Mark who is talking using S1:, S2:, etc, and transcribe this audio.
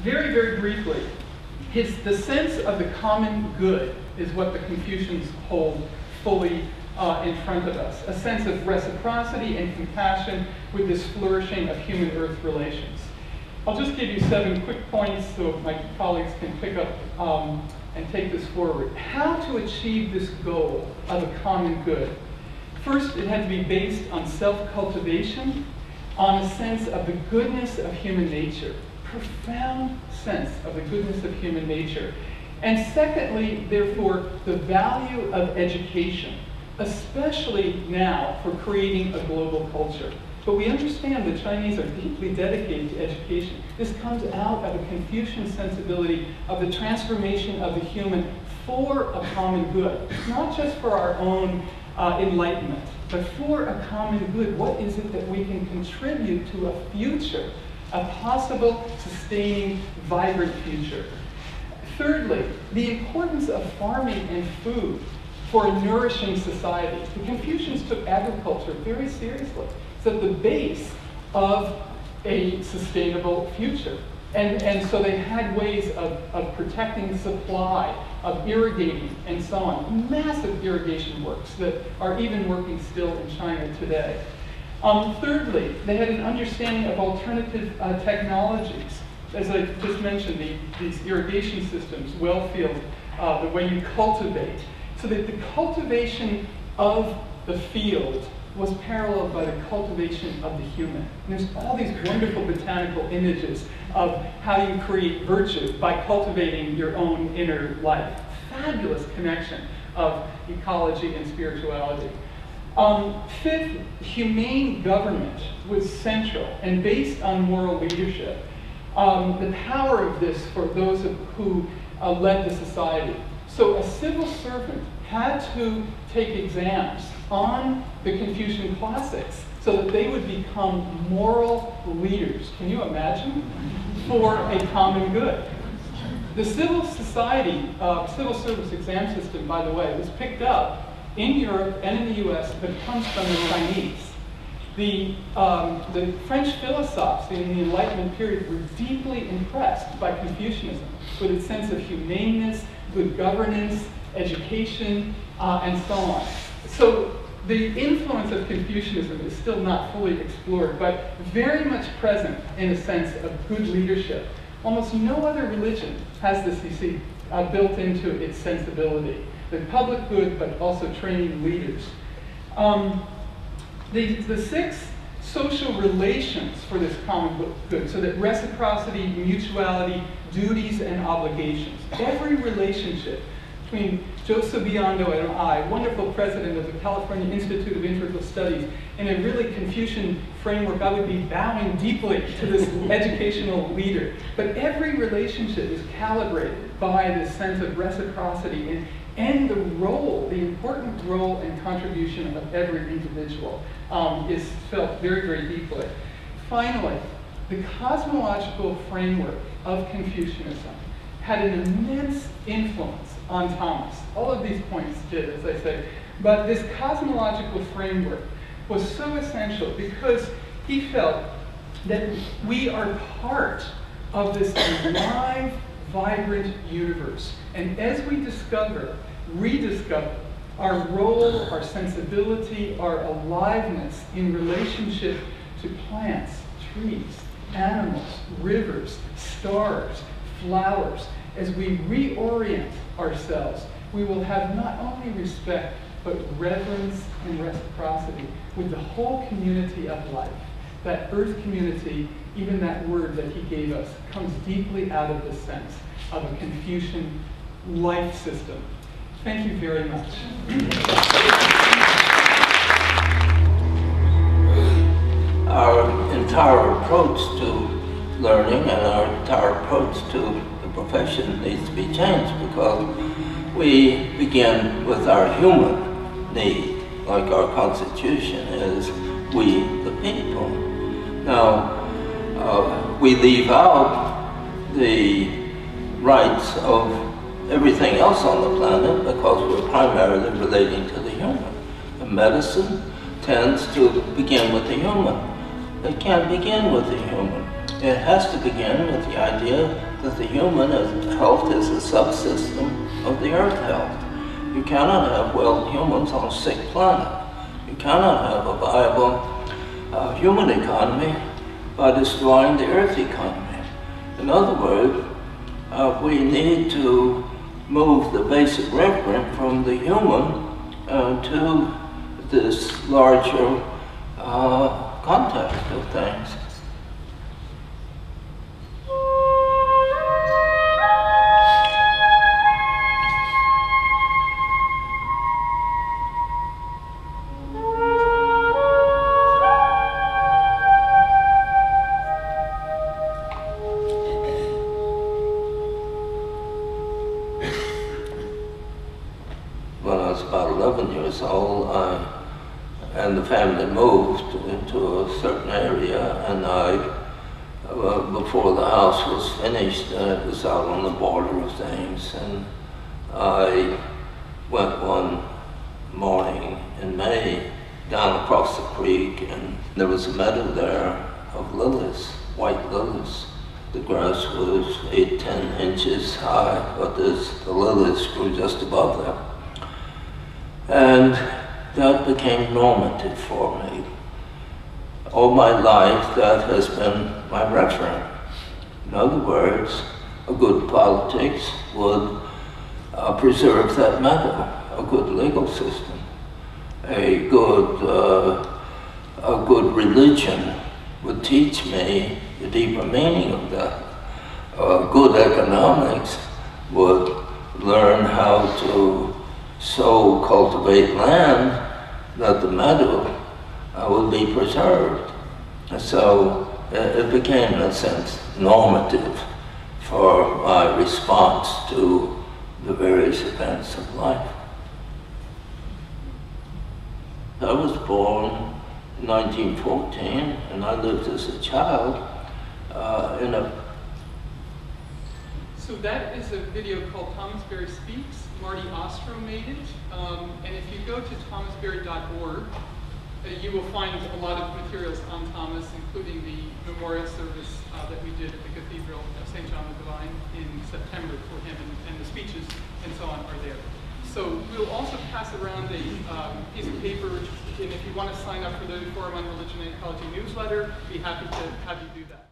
S1: very, very briefly, the sense of the common good is what the Confucians hold fully in front of us. A sense of reciprocity and compassion with this flourishing of human-earth relations. I'll just give you 7 quick points so my colleagues can pick up and take this forward. How to achieve this goal of a common good? First, it had to be based on self-cultivation, on a sense of the goodness of human nature. Profound sense of the goodness of human nature. And secondly, therefore, the value of education, especially now for creating a global culture. But we understand the Chinese are deeply dedicated to education. This comes out of a Confucian sensibility of the transformation of the human for a common good, not just for our own enlightenment, but for a common good. What is it that we can contribute to a future, a possible, sustaining, vibrant future? Thirdly, the importance of farming and food for a nourishing society. The Confucians took agriculture very seriously. It's at the base of a sustainable future. And so they had ways of protecting supply, of irrigating, and so on. Massive irrigation works that are even working still in China today. Thirdly, they had an understanding of alternative technologies. As I just mentioned, these irrigation systems, well field, the way you cultivate, so that the cultivation of the field was paralleled by the cultivation of the human. And there's all these wonderful botanical images of how you create virtue by cultivating your own inner life. Fabulous connection of ecology and spirituality. Fifth, humane government was central and based on moral leadership. The power of this for those who led the society. So a civil servant had to take exams on the Confucian classics so that they would become moral leaders. Can you imagine? For a common good. The civil society, civil service exam system, by the way, was picked up in Europe and in the US, but comes from the Chinese. The French philosophes in the Enlightenment period were deeply impressed by Confucianism with its sense of humaneness, good governance, education, and so on. So the influence of Confucianism is still not fully explored, but very much present in a sense of good leadership. Almost no other religion has this, you see, built into its sensibility. The public good, but also training leaders. The 6 social relations for this common good, so that reciprocity, mutuality, duties, and obligations. Every relationship between Joseph Biondo and I, wonderful president of the California Institute of Integral Studies, in a really Confucian framework, I would be bowing deeply to this educational leader. But every relationship is calibrated by this sense of reciprocity and the role, the important role and contribution of every individual is felt very, very deeply. Finally, the cosmological framework of Confucianism had an immense influence on Thomas. All of these points did, as I say. But this cosmological framework was so essential because he felt that we are part of this alive, vibrant universe. And as we rediscover our role, our sensibility, our aliveness in relationship to plants, trees, animals, rivers, stars, flowers, as we reorient ourselves, we will have not only respect, but reverence and reciprocity with the whole community of life. That earth community, even that word that he gave us, comes deeply out of the sense of a Confucian life system. Thank you very much.
S2: Our entire approach to learning and our entire approach to the profession needs to be changed because we begin with our human need, like our Constitution is we the people. Now, we leave out the rights of everything else on the planet because we're primarily relating to the human. And medicine tends to begin with the human. It can't begin with the human. It has to begin with the idea that the human health is a subsystem of the earth health. You cannot have well humans on a sick planet. You cannot have a viable human economy by destroying the earth economy. In other words, we need to move the basic referent from the human to this larger context of things. When I was about 11 years old, and the family moved into a certain area, and before the house was finished, it was out on the border of things, and I went one morning in May down across the creek, and there was a meadow there of lilies, white lilies. The grass was 8–10 inches high, but the lilies grew just above them. And that became normative for me. All my life, that has been my referent. In other words, a good politics would preserve that meadow, a good legal system, a good religion would teach me the deeper meaning of that. Good economics would learn how to so cultivate land that the meadow would be preserved. And so it became, in a sense, normative for my response to the various events of life. I was born in 1914, and I lived as a child in a...
S1: So that is a video called Thomas Berry Speaks. Marty Ostro made it, and if you go to thomasberry.org, you will find a lot of materials on Thomas, including the memorial service that we did at the Cathedral of St. John the Divine in September for him, and the speeches and so on are there. So we'll also pass around a piece of paper, and if you want to sign up for the Forum on Religion and Ecology newsletter, be happy to have you do that.